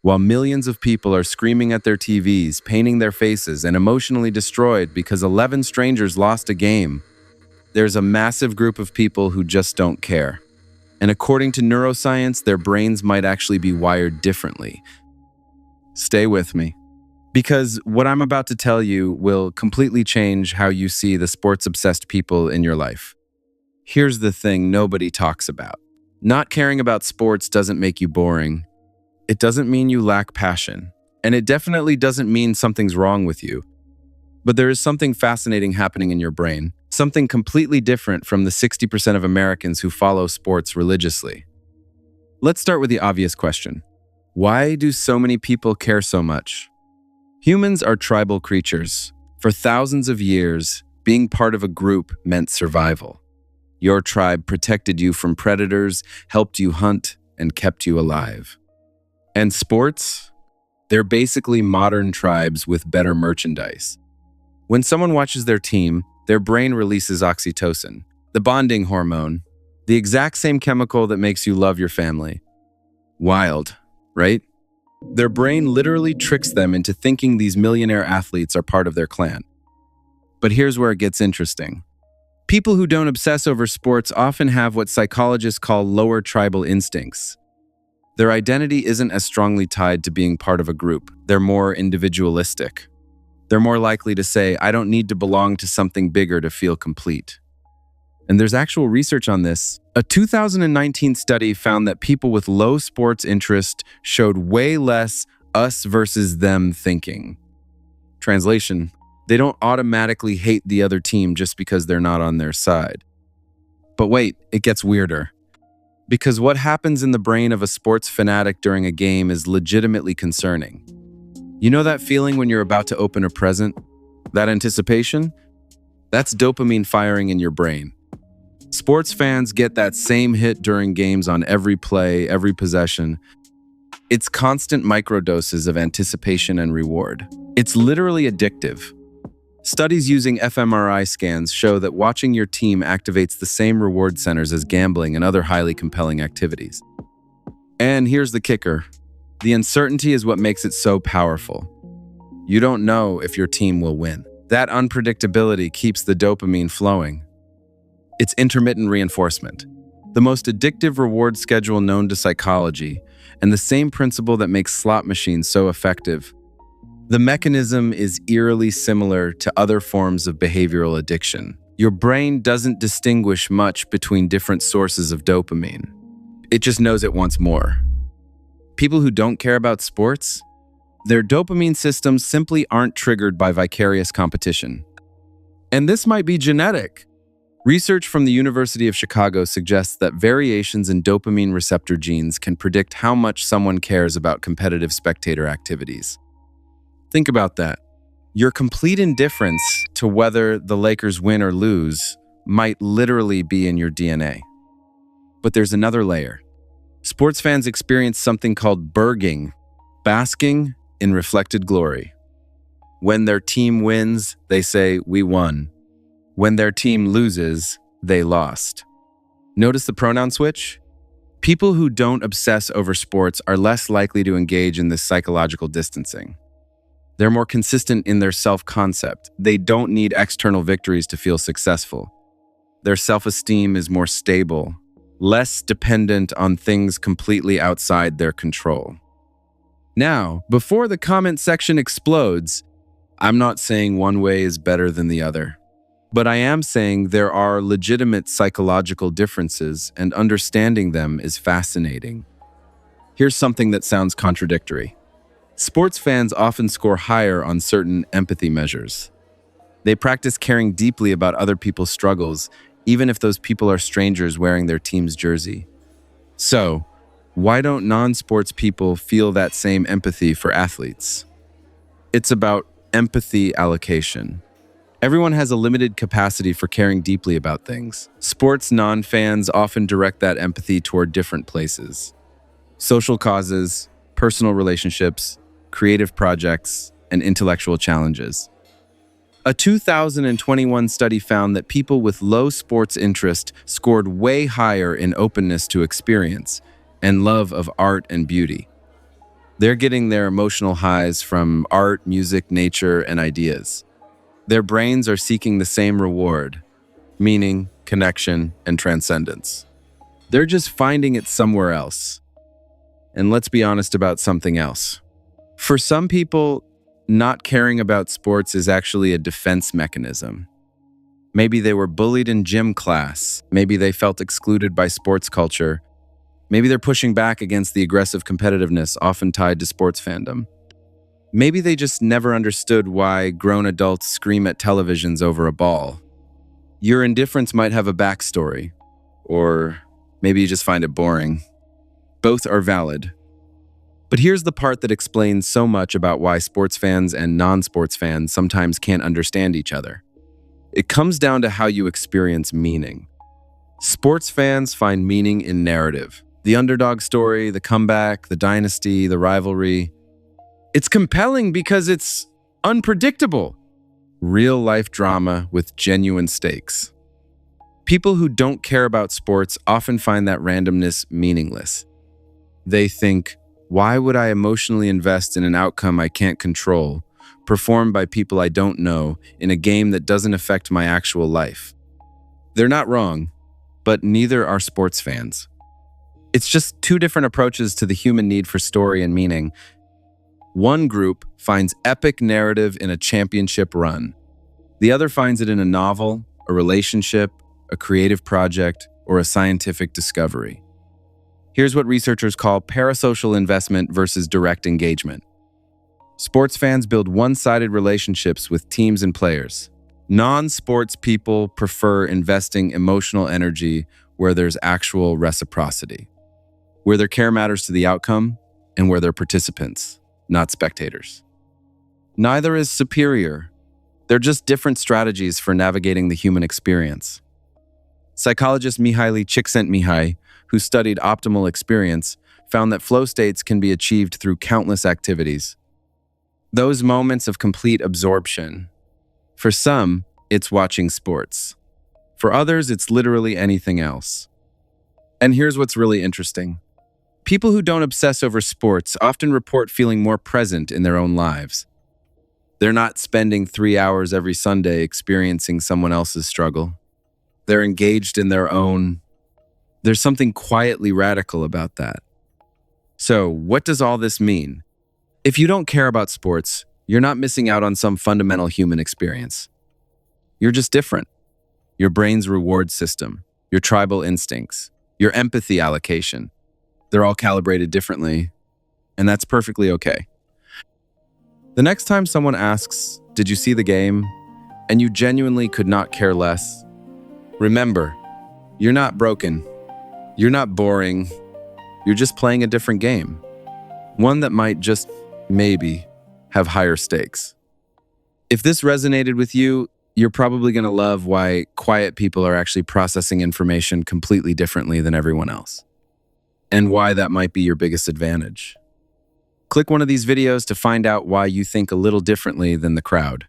while millions of people are screaming at their TVs, painting their faces, and emotionally destroyed because 11 strangers lost a game, there's a massive group of people who just don't care. And according to neuroscience, their brains might actually be wired differently. Stay with me, because what I'm about to tell you will completely change how you see the sports-obsessed people in your life. Here's the thing nobody talks about. Not caring about sports doesn't make you boring. It doesn't mean you lack passion. And it definitely doesn't mean something's wrong with you. But there is something fascinating happening in your brain, something completely different from the 60% of Americans who follow sports religiously. Let's start with the obvious question. Why do so many people care so much? Humans are tribal creatures. For thousands of years, being part of a group meant survival. Your tribe protected you from predators, helped you hunt, and kept you alive. And sports? They're basically modern tribes with better merchandise. When someone watches their team, their brain releases oxytocin, the bonding hormone, the exact same chemical that makes you love your family. Wild, right? Their brain literally tricks them into thinking these millionaire athletes are part of their clan. But here's where it gets interesting. People who don't obsess over sports often have what psychologists call lower tribal instincts. Their identity isn't as strongly tied to being part of a group. They're more individualistic. They're more likely to say, I don't need to belong to something bigger to feel complete. And there's actual research on this. A 2019 study found that people with low sports interest showed way less us versus them thinking. Translation, they don't automatically hate the other team just because they're not on their side. But wait, it gets weirder. Because what happens in the brain of a sports fanatic during a game is legitimately concerning. You know that feeling when you're about to open a present? That anticipation? That's dopamine firing in your brain. Sports fans get that same hit during games on every play, every possession. It's constant microdoses of anticipation and reward. It's literally addictive. Studies using fMRI scans show that watching your team activates the same reward centers as gambling and other highly compelling activities. And here's the kicker. The uncertainty is what makes it so powerful. You don't know if your team will win. That unpredictability keeps the dopamine flowing. It's intermittent reinforcement, the most addictive reward schedule known to psychology, and the same principle that makes slot machines so effective. The mechanism is eerily similar to other forms of behavioral addiction. Your brain doesn't distinguish much between different sources of dopamine. It just knows it wants more. People who don't care about sports, their dopamine systems simply aren't triggered by vicarious competition. And this might be genetic. Research from the University of Chicago suggests that variations in dopamine receptor genes can predict how much someone cares about competitive spectator activities. Think about that. Your complete indifference to whether the Lakers win or lose might literally be in your DNA. But there's another layer. Sports fans experience something called BIRGing, basking in reflected glory. When their team wins, they say, we won. When their team loses, they lost. Notice the pronoun switch? People who don't obsess over sports are less likely to engage in this psychological distancing. They're more consistent in their self-concept. They don't need external victories to feel successful. Their self-esteem is more stable, less dependent on things completely outside their control. Now, before the comment section explodes, I'm not saying one way is better than the other. But I am saying there are legitimate psychological differences, and understanding them is fascinating. Here's something that sounds contradictory. Sports fans often score higher on certain empathy measures. They practice caring deeply about other people's struggles, even if those people are strangers wearing their team's jersey. So, why don't non-sports people feel that same empathy for athletes? It's about empathy allocation. Everyone has a limited capacity for caring deeply about things. Sports non-fans often direct that empathy toward different places. Social causes, personal relationships, creative projects, and intellectual challenges. A 2021 study found that people with low sports interest scored way higher in openness to experience and love of art and beauty. They're getting their emotional highs from art, music, nature, and ideas. Their brains are seeking the same reward: meaning, connection, and transcendence. They're just finding it somewhere else. And let's be honest about something else. For some people, not caring about sports is actually a defense mechanism. Maybe they were bullied in gym class. Maybe they felt excluded by sports culture. Maybe they're pushing back against the aggressive competitiveness often tied to sports fandom. Maybe they just never understood why grown adults scream at televisions over a ball. Your indifference might have a backstory, or maybe you just find it boring. Both are valid. But here's the part that explains so much about why sports fans and non-sports fans sometimes can't understand each other. It comes down to how you experience meaning. Sports fans find meaning in narrative. The underdog story, the comeback, the dynasty, the rivalry. It's compelling because it's unpredictable. Real-life drama with genuine stakes. People who don't care about sports often find that randomness meaningless. They think, why would I emotionally invest in an outcome I can't control, performed by people I don't know, in a game that doesn't affect my actual life? They're not wrong, but neither are sports fans. It's just two different approaches to the human need for story and meaning. One group finds epic narrative in a championship run. The other finds it in a novel, a relationship, a creative project, or a scientific discovery. Here's what researchers call parasocial investment versus direct engagement. Sports fans build one-sided relationships with teams and players. Non-sports people prefer investing emotional energy where there's actual reciprocity, where their care matters to the outcome, and where they're participants, not spectators. Neither is superior. They're just different strategies for navigating the human experience. Psychologist Mihaly Csikszentmihalyi, who studied optimal experience, found that flow states can be achieved through countless activities. Those moments of complete absorption. For some, it's watching sports. For others, it's literally anything else. And here's what's really interesting. People who don't obsess over sports often report feeling more present in their own lives. They're not spending 3 hours every Sunday experiencing someone else's struggle. They're engaged in their own. There's something quietly radical about that. So, what does all this mean? If you don't care about sports, you're not missing out on some fundamental human experience. You're just different. Your brain's reward system, your tribal instincts, your empathy allocation, they're all calibrated differently, and that's perfectly okay. The next time someone asks, "Did you see the game?" and you genuinely could not care less, remember, you're not broken. You're not boring. You're just playing a different game. One that might just, maybe, have higher stakes. If this resonated with you, you're probably going to love why quiet people are actually processing information completely differently than everyone else, and why that might be your biggest advantage. Click one of these videos to find out why you think a little differently than the crowd.